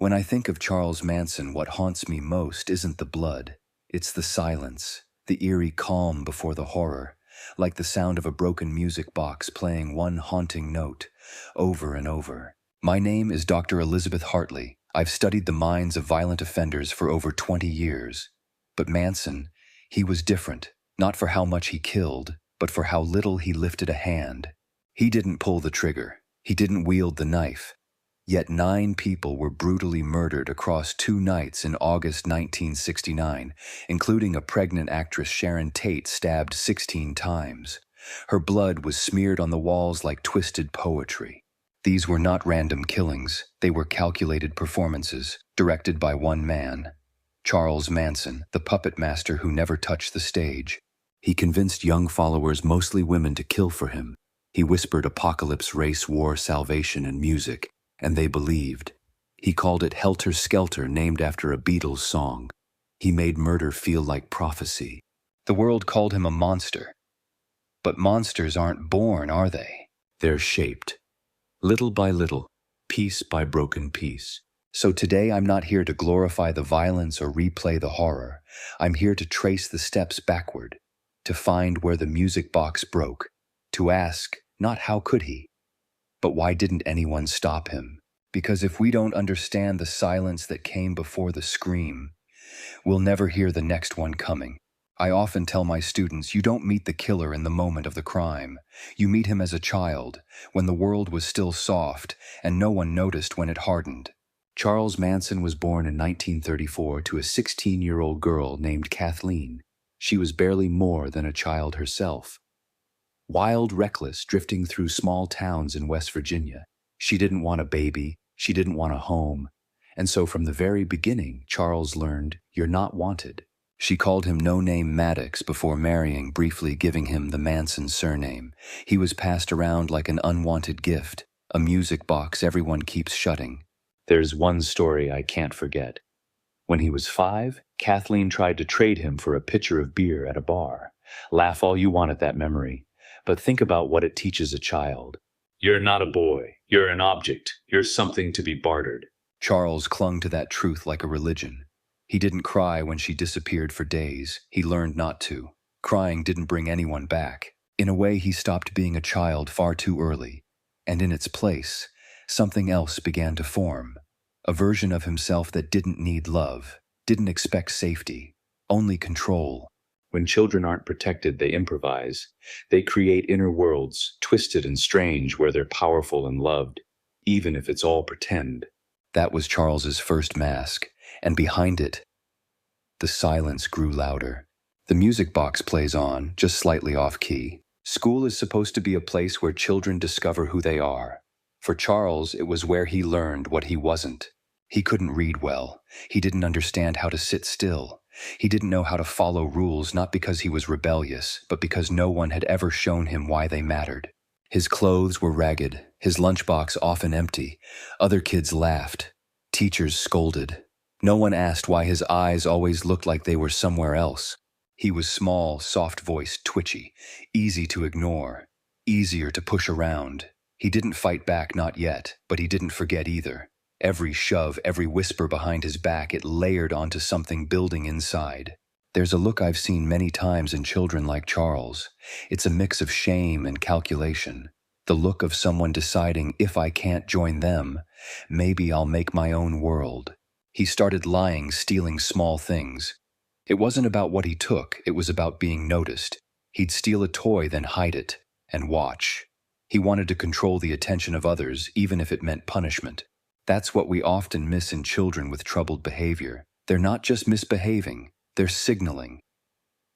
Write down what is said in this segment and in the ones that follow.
When I think of Charles Manson, what haunts me most isn't the blood. It's the silence, the eerie calm before the horror, like the sound of a broken music box playing one haunting note over and over. My name is Dr. Elizabeth Hartley. I've studied the minds of violent offenders for over 20 years. But Manson, he was different, not for how much he killed, but for how little he lifted a hand. He didn't pull the trigger. He didn't wield the knife. Yet 9 people were brutally murdered across 2 nights in August 1969, including a pregnant actress Sharon Tate stabbed 16 times. Her blood was smeared on the walls like twisted poetry. These were not random killings. They were calculated performances, directed by one man, Charles Manson, the puppet master who never touched the stage. He convinced young followers, mostly women, to kill for him. He whispered apocalypse, race, war, salvation, and music, and they believed. He called it Helter Skelter, named after a Beatles song. He made murder feel like prophecy. The world called him a monster. But monsters aren't born, are they? They're shaped. Little by little, piece by broken piece. So today I'm not here to glorify the violence or replay the horror. I'm here to trace the steps backward, to find where the music box broke, to ask, not how could he, but why didn't anyone stop him? Because if we don't understand the silence that came before the scream, we'll never hear the next one coming. I often tell my students, you don't meet the killer in the moment of the crime. You meet him as a child, when the world was still soft and no one noticed when it hardened. Charles Manson was born in 1934 to a 16-year-old girl named Kathleen. She was barely more than a child herself. Wild, reckless, drifting through small towns in West Virginia. She didn't want a baby, she didn't want a home. And so from the very beginning, Charles learned, you're not wanted. She called him no-name Maddox before marrying, briefly giving him the Manson surname. He was passed around like an unwanted gift, a music box everyone keeps shutting. There's one story I can't forget. When he was 5, Kathleen tried to trade him for a pitcher of beer at a bar. Laugh all you want at that memory. But think about what it teaches a child. You're not a boy. You're an object. You're something to be bartered. Charles clung to that truth like a religion. He didn't cry when she disappeared for days. He learned not to. Crying didn't bring anyone back. In a way, he stopped being a child far too early. And in its place, something else began to form. A version of himself that didn't need love, didn't expect safety, only control. When children aren't protected, they improvise. They create inner worlds, twisted and strange, where they're powerful and loved, even if it's all pretend. That was Charles's first mask, and behind it, the silence grew louder. The music box plays on, just slightly off-key. School is supposed to be a place where children discover who they are. For Charles, it was where he learned what he wasn't. He couldn't read well. He didn't understand how to sit still. He didn't know how to follow rules, not because he was rebellious, but because no one had ever shown him why they mattered. His clothes were ragged, his lunchbox often empty. Other kids laughed. Teachers scolded. No one asked why his eyes always looked like they were somewhere else. He was small, soft-voiced, twitchy, easy to ignore, easier to push around. He didn't fight back, not yet, but he didn't forget either. Every shove, every whisper behind his back, it layered onto something building inside. There's a look I've seen many times in children like Charles. It's a mix of shame and calculation. The look of someone deciding, if I can't join them, maybe I'll make my own world. He started lying, stealing small things. It wasn't about what he took, it was about being noticed. He'd steal a toy, then hide it, and watch. He wanted to control the attention of others, even if it meant punishment. That's what we often miss in children with troubled behavior. They're not just misbehaving, they're signaling.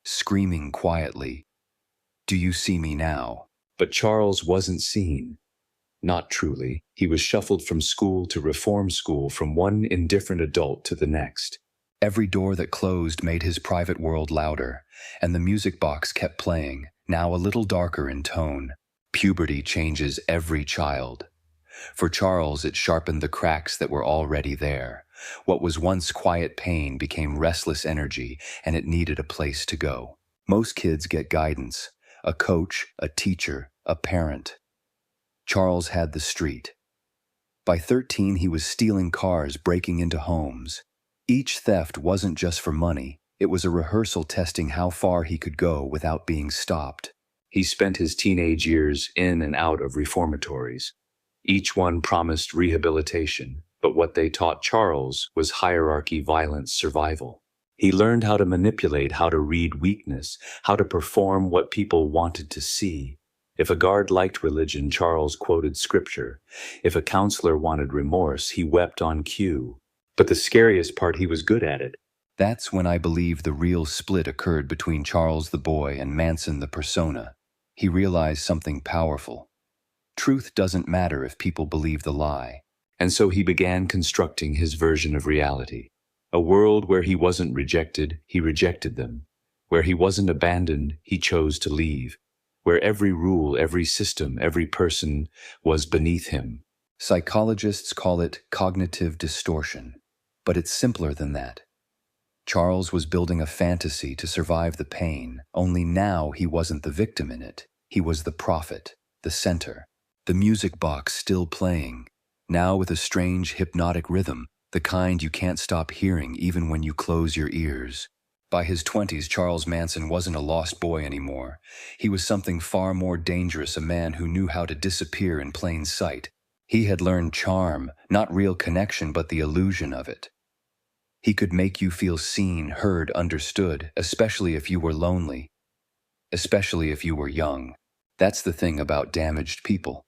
Screaming quietly, "Do you see me now?" But Charles wasn't seen. Not truly. He was shuffled from school to reform school, from one indifferent adult to the next. Every door that closed made his private world louder, and the music box kept playing, now a little darker in tone. Puberty changes every child. For Charles, it sharpened the cracks that were already there. What was once quiet pain became restless energy, and it needed a place to go. Most kids get guidance, a coach, a teacher, a parent. Charles had the street. By 13, he was stealing cars, breaking into homes. Each theft wasn't just for money, it was a rehearsal testing how far he could go without being stopped. He spent his teenage years in and out of reformatories. Each one promised rehabilitation, but what they taught Charles was hierarchy violence survival. He learned how to manipulate, how to read weakness, how to perform what people wanted to see. If a guard liked religion, Charles quoted scripture. If a counselor wanted remorse, he wept on cue. But the scariest part, he was good at it. That's when I believe the real split occurred between Charles the boy and Manson the persona. He realized something powerful. Truth doesn't matter if people believe the lie. And so he began constructing his version of reality. A world where he wasn't rejected, he rejected them. Where he wasn't abandoned, he chose to leave. Where every rule, every system, every person was beneath him. Psychologists call it cognitive distortion, but it's simpler than that. Charles was building a fantasy to survive the pain, only now he wasn't the victim in it. He was the prophet, the center. The music box still playing, now with a strange hypnotic rhythm, the kind you can't stop hearing even when you close your ears. By his 20s, Charles Manson wasn't a lost boy anymore. He was something far more dangerous, a man who knew how to disappear in plain sight. He had learned charm, not real connection, but the illusion of it. He could make you feel seen, heard, understood, especially if you were lonely, especially if you were young. That's the thing about damaged people.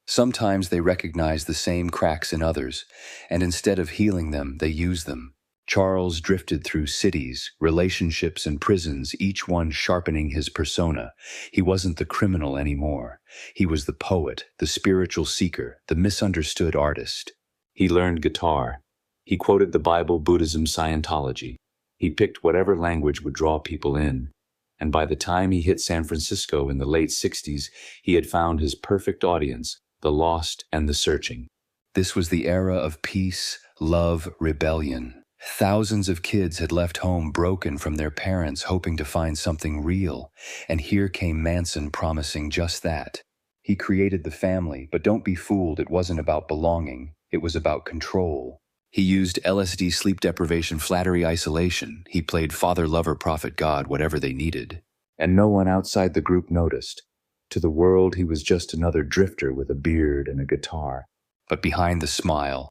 Sometimes they recognize the same cracks in others, and instead of healing them, they use them. Charles drifted through cities, relationships, and prisons, each one sharpening his persona. He wasn't the criminal anymore. He was the poet, the spiritual seeker, the misunderstood artist. He learned guitar. He quoted the Bible, Buddhism, Scientology. He picked whatever language would draw people in. And by the time he hit San Francisco in the late 60s, he had found his perfect audience, the lost and the searching. This was the era of peace, love, rebellion. Thousands of kids had left home broken from their parents, hoping to find something real, and here came Manson promising just that. He created the family, but don't be fooled, it wasn't about belonging, it was about control. He used LSD, sleep deprivation, flattery, isolation. He played father, lover, prophet, God, whatever they needed. And no one outside the group noticed. To the world, he was just another drifter with a beard and a guitar. But behind the smile,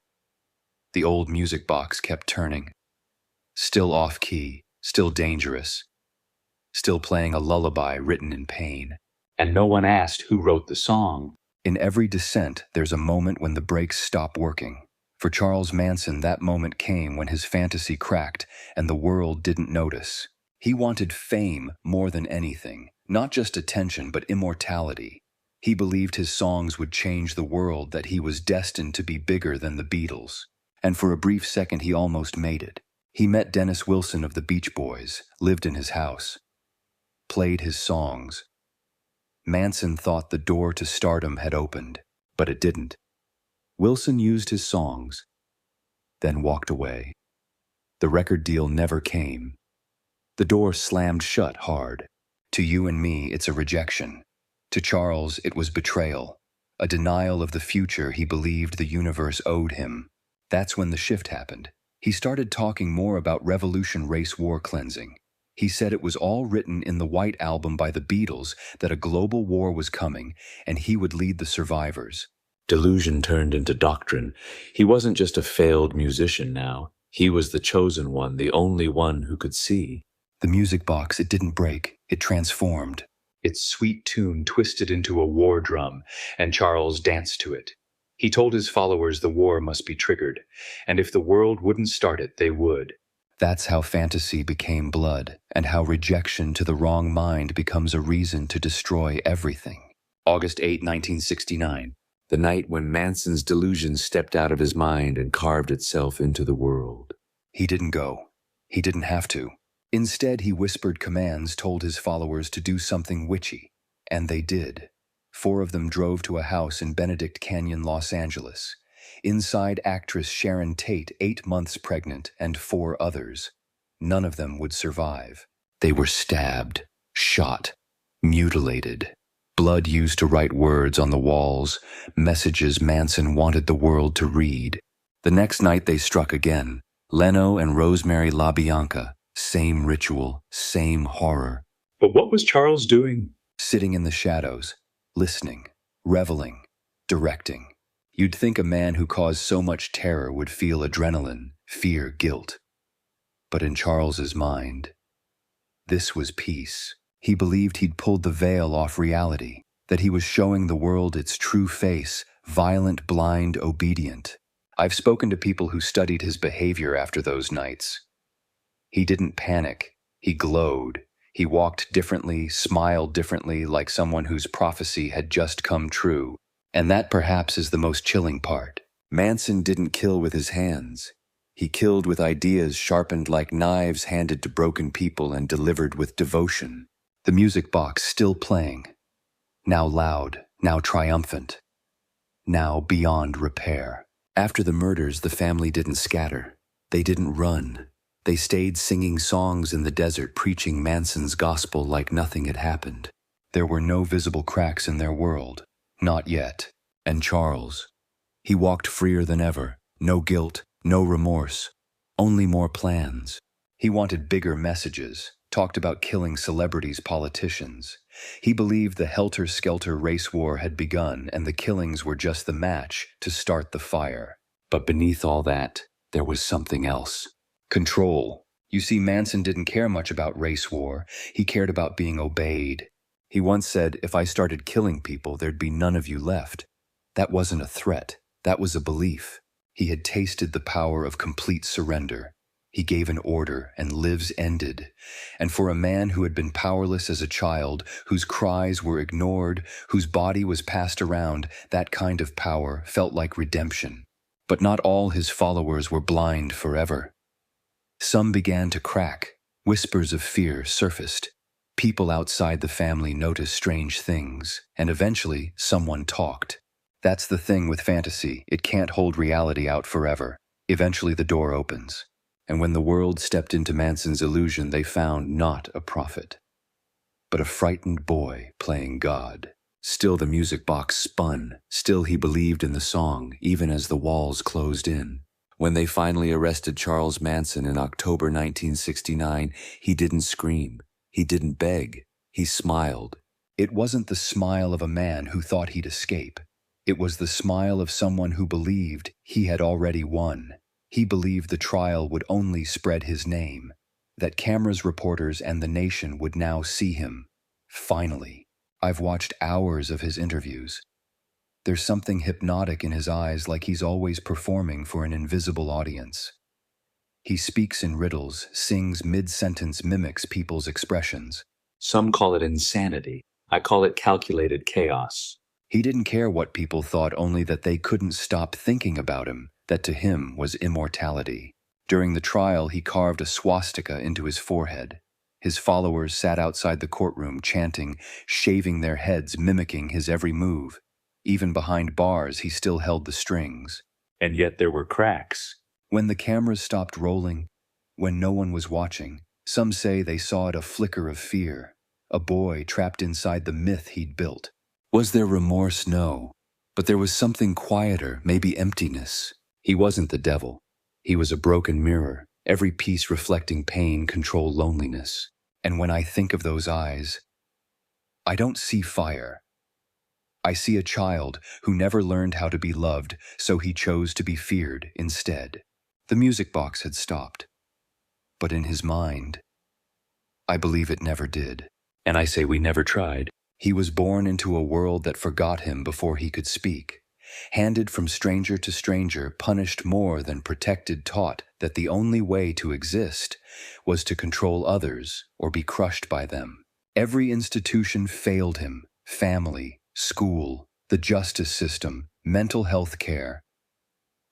the old music box kept turning. Still off-key, still dangerous, still playing a lullaby written in pain. And no one asked who wrote the song. In every descent, there's a moment when the brakes stop working. For Charles Manson, that moment came when his fantasy cracked and the world didn't notice. He wanted fame more than anything, not just attention, but immortality. He believed his songs would change the world, that he was destined to be bigger than the Beatles. And for a brief second, he almost made it. He met Dennis Wilson of the Beach Boys, lived in his house, played his songs. Manson thought the door to stardom had opened, but it didn't. Wilson used his songs, then walked away. The record deal never came. The door slammed shut hard. To you and me, it's a rejection. To Charles, it was betrayal, a denial of the future he believed the universe owed him. That's when the shift happened. He started talking more about revolution, race war cleansing. He said it was all written in the White Album by the Beatles, that a global war was coming, and he would lead the survivors. Delusion turned into doctrine. He wasn't just a failed musician now. He was the chosen one, the only one who could see. The music box, it didn't break. It transformed. Its sweet tune twisted into a war drum, and Charles danced to it. He told his followers the war must be triggered, and if the world wouldn't start it, they would. That's how fantasy became blood, and how rejection to the wrong mind becomes a reason to destroy everything. August 8, 1969. The night when Manson's delusion stepped out of his mind and carved itself into the world. He didn't go. He didn't have to. Instead, he whispered commands, told his followers to do something witchy. And they did. 4 of them drove to a house in Benedict Canyon, Los Angeles. Inside, actress Sharon Tate, 8 months pregnant, and 4 others. None of them would survive. They were stabbed, shot, mutilated, blood used to write words on the walls, messages Manson wanted the world to read. The next night they struck again. Leno and Rosemary LaBianca, same ritual, same horror. But what was Charles doing? Sitting in the shadows, listening, reveling, directing. You'd think a man who caused so much terror would feel adrenaline, fear, guilt. But in Charles's mind, this was peace. He believed he'd pulled the veil off reality, that he was showing the world its true face, violent, blind, obedient. I've spoken to people who studied his behavior after those nights. He didn't panic. He glowed. He walked differently, smiled differently, like someone whose prophecy had just come true. And that perhaps is the most chilling part. Manson didn't kill with his hands. He killed with ideas sharpened like knives handed to broken people and delivered with devotion. The music box still playing. Now loud, now triumphant. Now beyond repair. After the murders, the family didn't scatter. They didn't run. They stayed singing songs in the desert, preaching Manson's gospel like nothing had happened. There were no visible cracks in their world. Not yet. And Charles, he walked freer than ever. No guilt, no remorse, only more plans. He wanted bigger messages, talked about killing celebrities, politicians. He believed the helter-skelter race war had begun and the killings were just the match to start the fire. But beneath all that, there was something else. Control. You see, Manson didn't care much about race war. He cared about being obeyed. He once said, "If I started killing people, there'd be none of you left." That wasn't a threat. That was a belief. He had tasted the power of complete surrender. He gave an order, and lives ended. And for a man who had been powerless as a child, whose cries were ignored, whose body was passed around, that kind of power felt like redemption. But not all his followers were blind forever. Some began to crack. Whispers of fear surfaced. People outside the family noticed strange things, and eventually someone talked. That's the thing with fantasy. It can't hold reality out forever. Eventually the door opens. And when the world stepped into Manson's illusion, they found not a prophet, but a frightened boy playing God. Still the music box spun. Still he believed in the song, even as the walls closed in. When they finally arrested Charles Manson in October 1969, he didn't scream. He didn't beg. He smiled. It wasn't the smile of a man who thought he'd escape. It was the smile of someone who believed he had already won. He believed the trial would only spread his name, that cameras, reporters, and the nation would now see him. Finally. I've watched hours of his interviews. There's something hypnotic in his eyes, like he's always performing for an invisible audience. He speaks in riddles, sings mid-sentence, mimics people's expressions. Some call it insanity. I call it calculated chaos. He didn't care what people thought, only that they couldn't stop thinking about him, that to him was immortality. During the trial, he carved a swastika into his forehead. His followers sat outside the courtroom chanting, shaving their heads, mimicking his every move. Even behind bars, he still held the strings. And yet there were cracks. When the cameras stopped rolling, when no one was watching, some say they saw it a flicker of fear, a boy trapped inside the myth he'd built. Was there remorse? No. But there was something quieter, maybe emptiness. He wasn't the devil. He was a broken mirror, every piece reflecting pain, control, loneliness. And when I think of those eyes, I don't see fire. I see a child who never learned how to be loved, so he chose to be feared instead. The music box had stopped. But in his mind, I believe it never did. And I say we never tried. He was born into a world that forgot him before he could speak. Handed from stranger to stranger, punished more than protected, taught that the only way to exist was to control others or be crushed by them. Every institution failed him: family, school, the justice system, mental health care.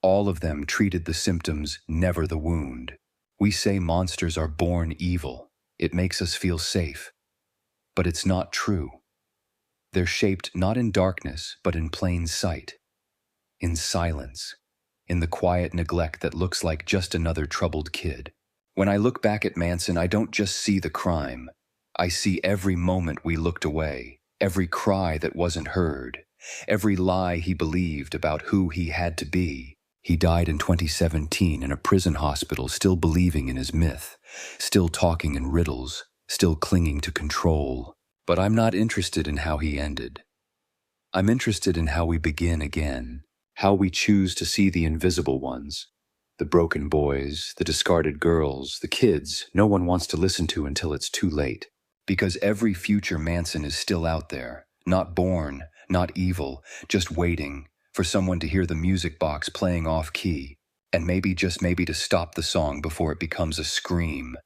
All of them treated the symptoms, never the wound. We say monsters are born evil. It makes us feel safe. But it's not true. They're shaped not in darkness, but in plain sight. In silence. In the quiet neglect that looks like just another troubled kid. When I look back at Manson, I don't just see the crime. I see every moment we looked away. every cry that wasn't heard, every lie he believed about who he had to be. He died in 2017 in a prison hospital, still believing in his myth, still talking in riddles, still clinging to control. But I'm not interested in how he ended. I'm interested in how we begin again, how we choose to see the invisible ones, the broken boys, the discarded girls, the kids no one wants to listen to until it's too late. Because every future Manson is still out there, not born, not evil, just waiting for someone to hear the music box playing off key, and maybe, just maybe, to stop the song before it becomes a scream.